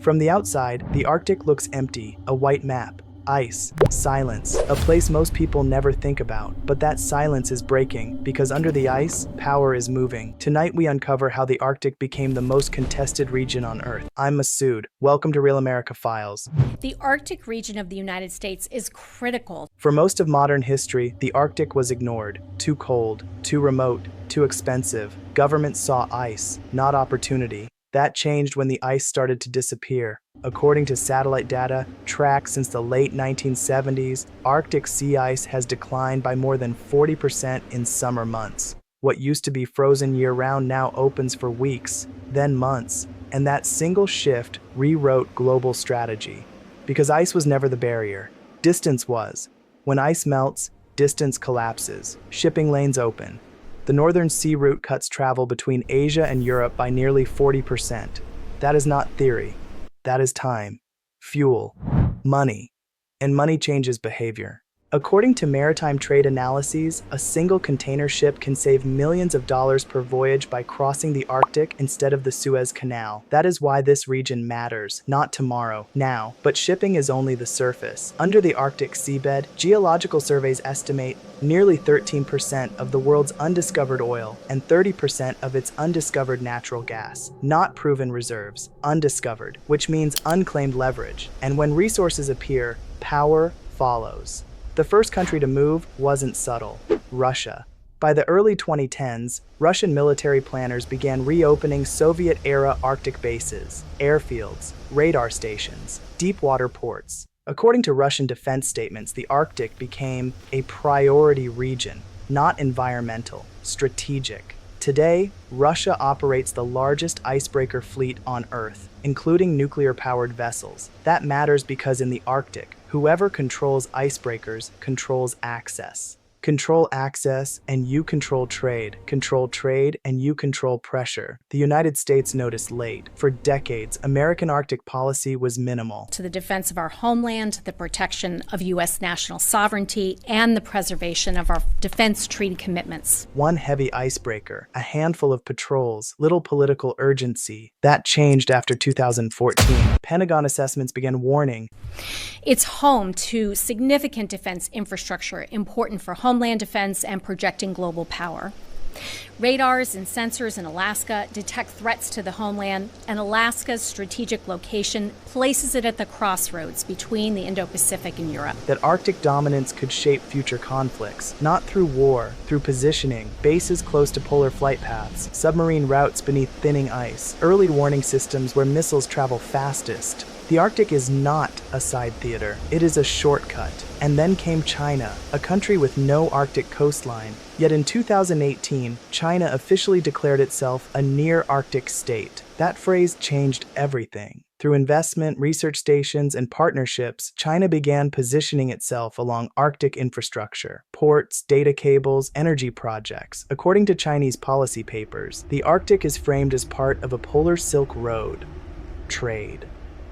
From the outside, the Arctic looks empty, a white map. Ice, silence, a place most people never think about. But that silence is breaking, because under the ice, power is moving. Tonight we uncover how the Arctic became the most contested region on Earth. I'm Masood. Welcome to Real America Files. The Arctic region of the United States is critical. For most of modern history, the Arctic was ignored. Too cold, too remote, too expensive. Governments saw ice, not opportunity. That changed when the ice started to disappear. According to satellite data tracked since the late 1970s, Arctic sea ice has declined by more than 40% in summer months. What used to be frozen year-round now opens for weeks, then months, and that single shift rewrote global strategy. Because ice was never the barrier, distance was. When ice melts, distance collapses, shipping lanes open. The northern sea route cuts travel between Asia and Europe by nearly 40%. That is not theory. That is time, fuel, money. And money changes behavior. According to maritime trade analyses, a single container ship can save millions of dollars per voyage by crossing the Arctic instead of the Suez Canal. That is why this region matters, not tomorrow, now. But shipping is only the surface. Under the Arctic seabed, geological surveys estimate nearly 13% of the world's undiscovered oil and 30% of its undiscovered natural gas. Not proven reserves, undiscovered, which means unclaimed leverage. And when resources appear, power follows. The first country to move wasn't subtle: Russia. By the early 2010s, Russian military planners began reopening Soviet-era Arctic bases, airfields, radar stations, deep-water ports. According to Russian defense statements, the Arctic became a priority region, not environmental, strategic. Today, Russia operates the largest icebreaker fleet on Earth, including nuclear-powered vessels. That matters because in the Arctic, whoever controls icebreakers controls access. Control access and you control trade. Control trade and you control pressure. The United States noticed late. For decades, American Arctic policy was minimal. To the defense of our homeland, the protection of U.S. national sovereignty, and the preservation of our defense treaty commitments. One heavy icebreaker, a handful of patrols, little political urgency. That changed after 2014. Pentagon assessments began warning. It's home to significant defense infrastructure important for homeland defense and projecting global power. Radars and sensors in Alaska detect threats to the homeland, and Alaska's strategic location places it at the crossroads between the Indo-Pacific and Europe. That Arctic dominance could shape future conflicts, not through war, through positioning, bases close to polar flight paths, submarine routes beneath thinning ice, early warning systems where missiles travel fastest. The Arctic is not a side theater, it is a shortcut. And then came China, a country with no Arctic coastline. Yet in 2018, China officially declared itself a near-Arctic state. That phrase changed everything. Through investment, research stations, and partnerships, China began positioning itself along Arctic infrastructure, ports, data cables, energy projects. According to Chinese policy papers, the Arctic is framed as part of a polar Silk Road. Trade,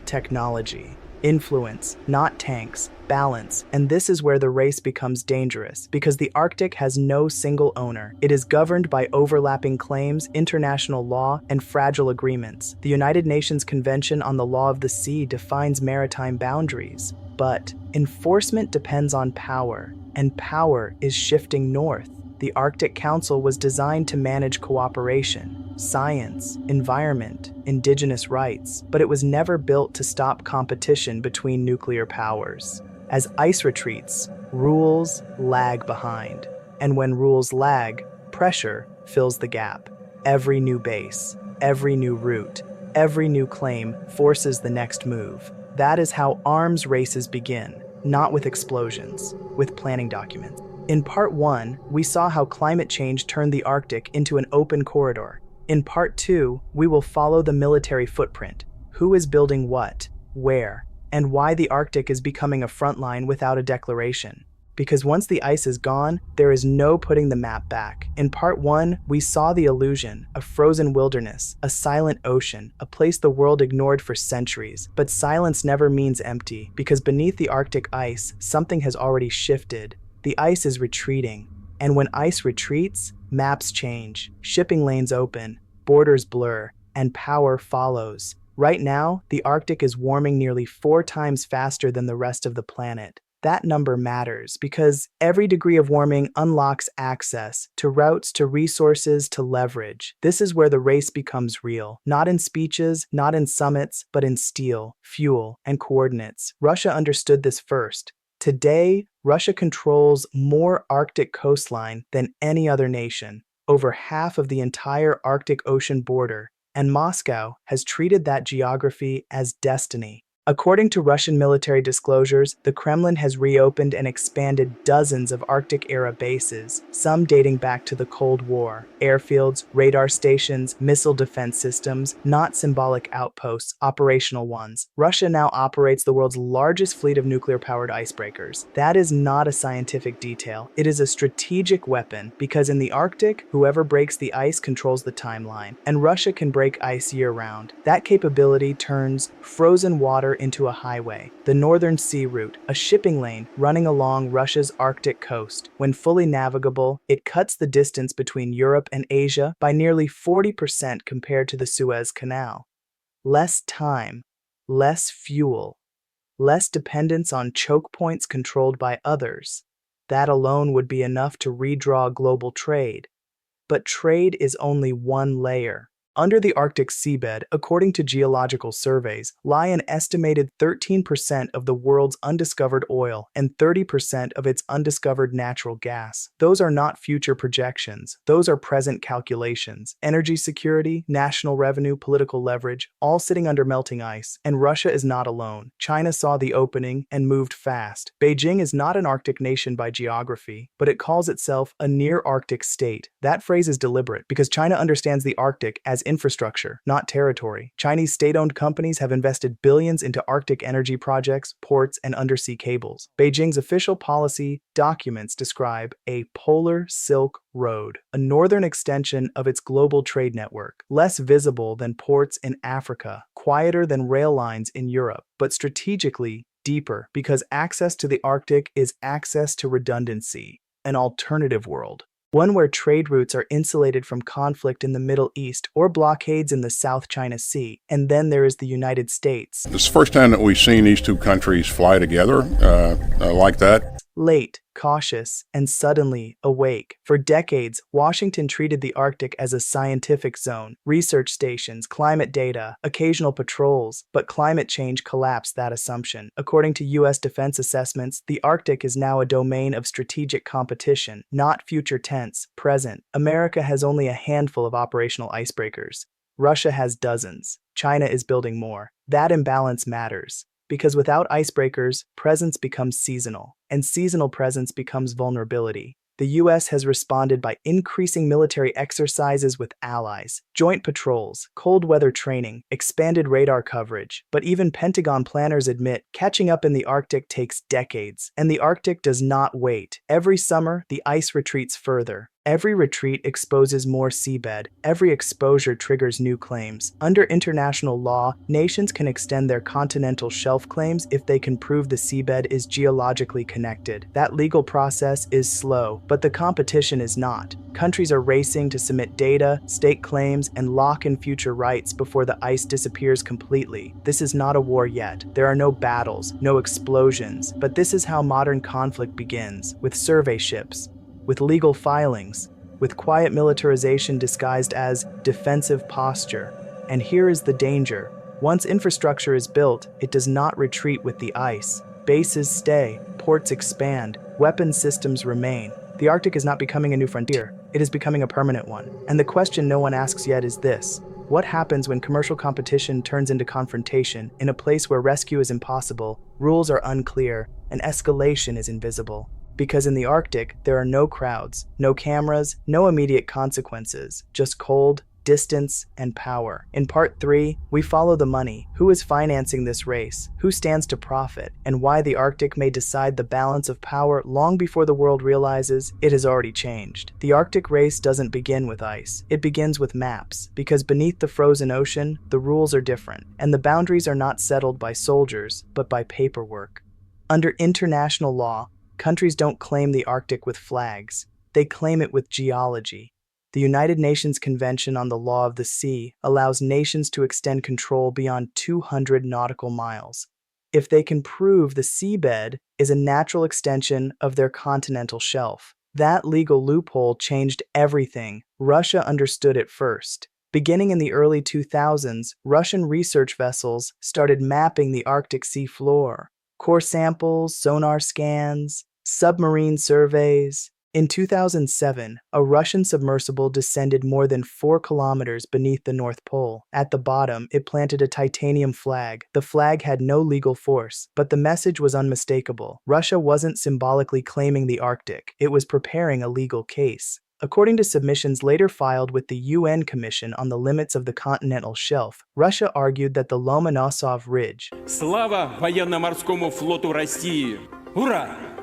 technology, influence, not tanks, balance, and this is where the race becomes dangerous, because the Arctic has no single owner. It is governed by overlapping claims, international law, and fragile agreements. The United Nations Convention on the Law of the Sea defines maritime boundaries, but enforcement depends on power, and power is shifting north. The Arctic Council was designed to manage cooperation, science, environment, indigenous rights, but it was never built to stop competition between nuclear powers. As ice retreats, rules lag behind. And when rules lag, pressure fills the gap. Every new base, every new route, every new claim forces the next move. That is how arms races begin, not with explosions, with planning documents. In Part 1, we saw how climate change turned the Arctic into an open corridor. In Part 2, we will follow the military footprint, who is building what, where, and why the Arctic is becoming a frontline without a declaration. Because once the ice is gone, there is no putting the map back. In Part 1, we saw the illusion, a frozen wilderness, a silent ocean, a place the world ignored for centuries. But silence never means empty, because beneath the Arctic ice, something has already shifted. The ice is retreating, and when ice retreats, maps change, shipping lanes open, borders blur, and power follows. Right now, the Arctic is warming nearly 4 times faster than the rest of the planet. That number matters because every degree of warming unlocks access to routes, to resources, to leverage. This is where the race becomes real. Not in speeches, not in summits, but in steel, fuel, and coordinates. Russia understood this first. Today, Russia controls more Arctic coastline than any other nation, over half of the entire Arctic Ocean border, and Moscow has treated that geography as destiny. According to Russian military disclosures, the Kremlin has reopened and expanded dozens of Arctic-era bases, some dating back to the Cold War. Airfields, radar stations, missile defense systems, not symbolic outposts, operational ones. Russia now operates the world's largest fleet of nuclear-powered icebreakers. That is not a scientific detail. It is a strategic weapon, because in the Arctic, whoever breaks the ice controls the timeline, and Russia can break ice year-round. That capability turns frozen water into a highway, the Northern Sea Route, a shipping lane running along Russia's Arctic coast. When fully navigable, it cuts the distance between Europe and Asia by nearly 40% compared to the Suez Canal. Less time, less fuel, less dependence on choke points controlled by others. That alone would be enough to redraw global trade. But trade is only one layer. Under the Arctic seabed, according to geological surveys, lie an estimated 13% of the world's undiscovered oil and 30% of its undiscovered natural gas. Those are not future projections. Those are present calculations. Energy security, national revenue, political leverage, all sitting under melting ice. And Russia is not alone. China saw the opening and moved fast. Beijing is not an Arctic nation by geography, but it calls itself a near-Arctic state. That phrase is deliberate because China understands the Arctic as infrastructure, not territory. Chinese state-owned companies have invested billions into Arctic energy projects, ports, and undersea cables. Beijing's official policy documents describe a polar silk road, a northern extension of its global trade network, less visible than ports in Africa, quieter than rail lines in Europe, but strategically deeper because access to the Arctic is access to redundancy, an alternative world. One where trade routes are insulated from conflict in the Middle East or blockades in the South China Sea. And then there is the United States. It's the first time that we've seen these two countries fly together like that. Late, cautious, and suddenly awake. For decades, Washington treated the Arctic as a scientific zone, research stations, climate data, occasional patrols, but climate change collapsed that assumption. According to U.S. defense assessments, the Arctic is now a domain of strategic competition, not future tense, present. America has only a handful of operational icebreakers. Russia has dozens. China is building more. That imbalance matters. Because without icebreakers, presence becomes seasonal, and seasonal presence becomes vulnerability. The U.S. has responded by increasing military exercises with allies, joint patrols, cold weather training, expanded radar coverage. But even Pentagon planners admit catching up in the Arctic takes decades, and the Arctic does not wait. Every summer, the ice retreats further. Every retreat exposes more seabed. Every exposure triggers new claims. Under international law, nations can extend their continental shelf claims if they can prove the seabed is geologically connected. That legal process is slow, but the competition is not. Countries are racing to submit data, stake claims, and lock in future rights before the ice disappears completely. This is not a war yet. There are no battles, no explosions, but this is how modern conflict begins, with survey ships, with legal filings, with quiet militarization disguised as defensive posture. And here is the danger. Once infrastructure is built, it does not retreat with the ice. Bases stay, ports expand, weapons systems remain. The Arctic is not becoming a new frontier. It is becoming a permanent one. And the question no one asks yet is this: what happens when commercial competition turns into confrontation in a place where rescue is impossible, rules are unclear, and escalation is invisible? Because in the Arctic, there are no crowds, no cameras, no immediate consequences, just cold, distance, and power. In Part 3, we follow the money. Who is financing this race? Who stands to profit? And why the Arctic may decide the balance of power long before the world realizes it has already changed. The Arctic race doesn't begin with ice. It begins with maps, because beneath the frozen ocean, the rules are different, and the boundaries are not settled by soldiers, but by paperwork. Under international law, countries don't claim the Arctic with flags. They claim it with geology. The United Nations Convention on the Law of the Sea allows nations to extend control beyond 200 nautical miles, if they can prove the seabed is a natural extension of their continental shelf. That legal loophole changed everything. Russia understood it first. Beginning in the early 2000s, Russian research vessels started mapping the Arctic sea floor. Core samples, sonar scans, submarine surveys. In 2007, a Russian submersible descended more than 4 kilometers beneath the North Pole. At the bottom, it planted a titanium flag. The flag had no legal force, but the message was unmistakable. Russia wasn't symbolically claiming the Arctic, it was preparing a legal case. According to submissions later filed with the UN Commission on the Limits of the Continental Shelf, Russia argued that the Lomonosov Ridge, Слава военно-морскому флоту России! Ура!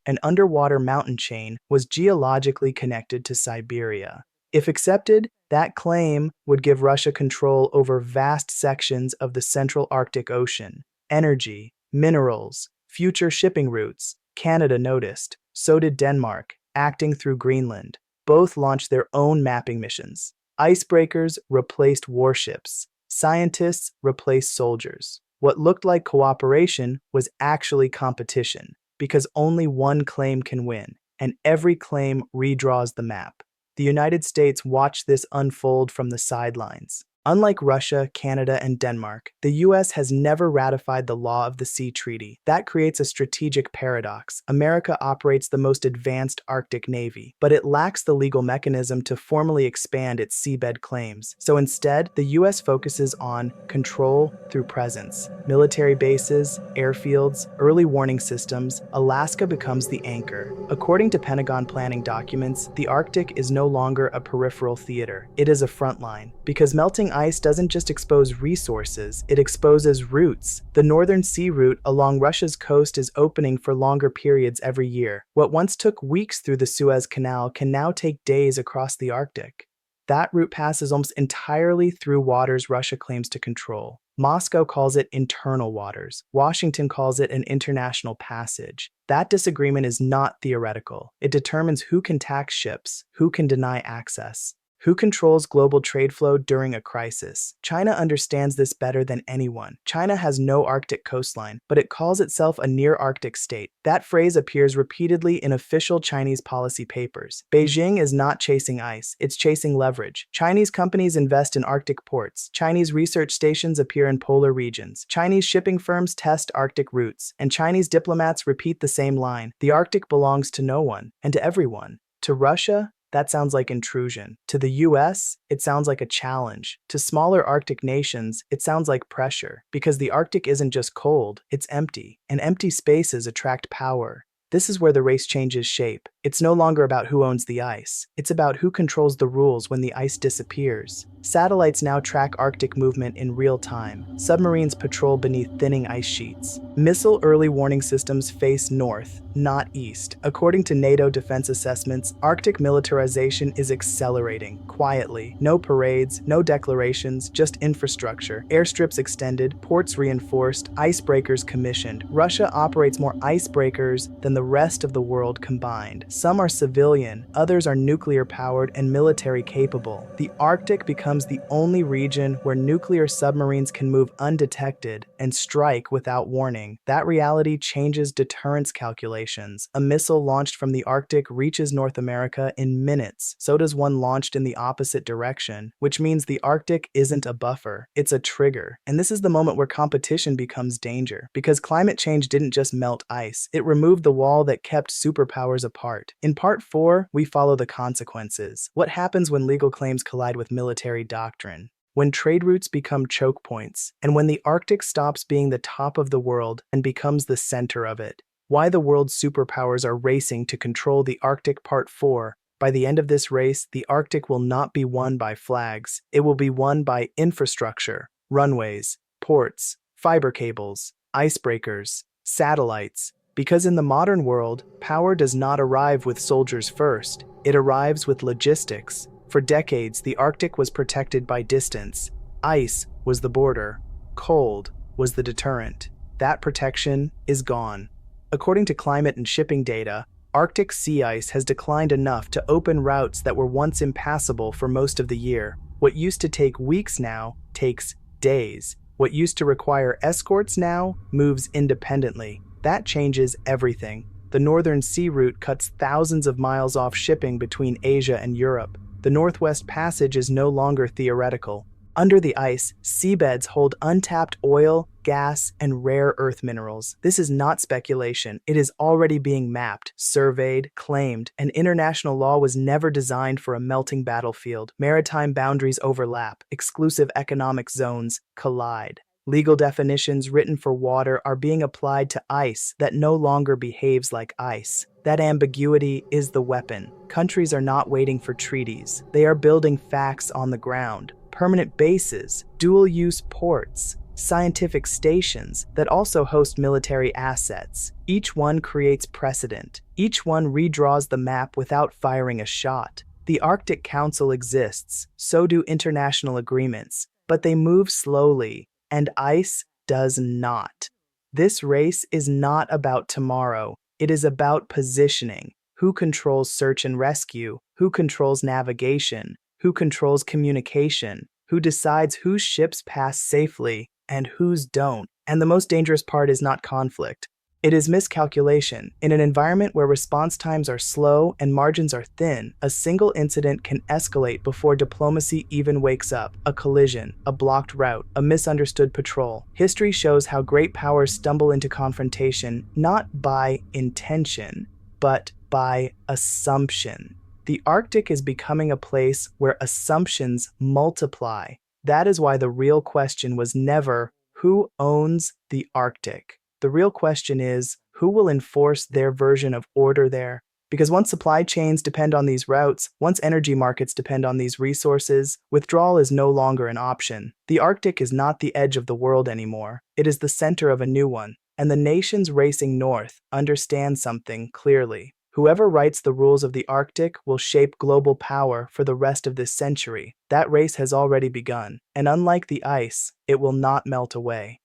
an underwater mountain chain, was geologically connected to Siberia. If accepted, that claim would give Russia control over vast sections of the Central Arctic Ocean, energy, minerals, future shipping routes. Canada noticed. So did Denmark, acting through Greenland. Both launched their own mapping missions. Icebreakers replaced warships. Scientists replaced soldiers. What looked like cooperation was actually competition, because only one claim can win, and every claim redraws the map. The United States watched this unfold from the sidelines. Unlike Russia, Canada, and Denmark, the U.S. has never ratified the Law of the Sea Treaty. That creates a strategic paradox. America operates the most advanced Arctic Navy, but it lacks the legal mechanism to formally expand its seabed claims. So instead, the U.S. focuses on control through presence. Military bases, airfields, early warning systems, Alaska becomes the anchor. According to Pentagon planning documents, the Arctic is no longer a peripheral theater. It is a frontline, because melting ice doesn't just expose resources, it exposes routes. The Northern Sea route along Russia's coast is opening for longer periods every year. What once took weeks through the Suez Canal can now take days across the Arctic. That route passes almost entirely through waters Russia claims to control. Moscow calls it internal waters. Washington calls it an international passage. That disagreement is not theoretical. It determines who can tax ships, who can deny access, who controls global trade flow during a crisis. China understands this better than anyone. China has no Arctic coastline, but it calls itself a near-Arctic state. That phrase appears repeatedly in official Chinese policy papers. Beijing is not chasing ice, it's chasing leverage. Chinese companies invest in Arctic ports. Chinese research stations appear in polar regions. Chinese shipping firms test Arctic routes. And Chinese diplomats repeat the same line. The Arctic belongs to no one, and to everyone. To Russia, that sounds like intrusion. To the US, it sounds like a challenge. To smaller Arctic nations, it sounds like pressure. Because the Arctic isn't just cold, it's empty. And empty spaces attract power. This is where the race changes shape. It's no longer about who owns the ice. It's about who controls the rules when the ice disappears. Satellites now track Arctic movement in real time. Submarines patrol beneath thinning ice sheets. Missile early warning systems face north, not east. According to NATO defense assessments, Arctic militarization is accelerating, quietly. No parades, no declarations, just infrastructure. Airstrips extended, ports reinforced, icebreakers commissioned. Russia operates more icebreakers than the rest of the world combined. Some are civilian, others are nuclear-powered and military-capable. The Arctic becomes the only region where nuclear submarines can move undetected and strike without warning. That reality changes deterrence calculations. A missile launched from the Arctic reaches North America in minutes. So does one launched in the opposite direction, which means the Arctic isn't a buffer, it's a trigger. And this is the moment where competition becomes danger, because climate change didn't just melt ice, it removed the wall that kept superpowers apart. In Part 4, we follow the consequences. What happens when legal claims collide with military doctrine? When trade routes become choke points, and when the Arctic stops being the top of the world and becomes the center of it. Why the world's superpowers are racing to control the Arctic. Part 4. By the end of this race, the Arctic will not be won by flags. It will be won by infrastructure, runways, ports, fiber cables, icebreakers, satellites. Because in the modern world, power does not arrive with soldiers first. It arrives with logistics. For decades, the Arctic was protected by distance. Ice was the border. Cold was the deterrent. That protection is gone. According to climate and shipping data, Arctic sea ice has declined enough to open routes that were once impassable for most of the year. What used to take weeks now takes days. What used to require escorts now moves independently. That changes everything. The Northern Sea Route cuts thousands of miles off shipping between Asia and Europe. The Northwest Passage is no longer theoretical. Under the ice, seabeds hold untapped oil, gas, and rare earth minerals. This is not speculation. It is already being mapped, surveyed, claimed, and international law was never designed for a melting battlefield. Maritime boundaries overlap. Exclusive economic zones collide. Legal definitions written for water are being applied to ice that no longer behaves like ice. That ambiguity is the weapon. Countries are not waiting for treaties. They are building facts on the ground. Permanent bases, dual-use ports, scientific stations that also host military assets. Each one creates precedent. Each one redraws the map without firing a shot. The Arctic Council exists, so do international agreements, but they move slowly, and ice does not. This race is not about tomorrow. It is about positioning. Who controls search and rescue? Who controls navigation? Who controls communication? Who decides whose ships pass safely and whose don't? And the most dangerous part is not conflict. It is miscalculation. In an environment where response times are slow and margins are thin, a single incident can escalate before diplomacy even wakes up. A collision, a blocked route, a misunderstood patrol. History shows how great powers stumble into confrontation not by intention, but by assumption. The Arctic is becoming a place where assumptions multiply. That is why the real question was never, who owns the Arctic? The real question is, who will enforce their version of order there? Because once supply chains depend on these routes, once energy markets depend on these resources, withdrawal is no longer an option. The Arctic is not the edge of the world anymore. It is the center of a new one. And the nations racing north understand something clearly. Whoever writes the rules of the Arctic will shape global power for the rest of this century. That race has already begun, and unlike the ice, it will not melt away.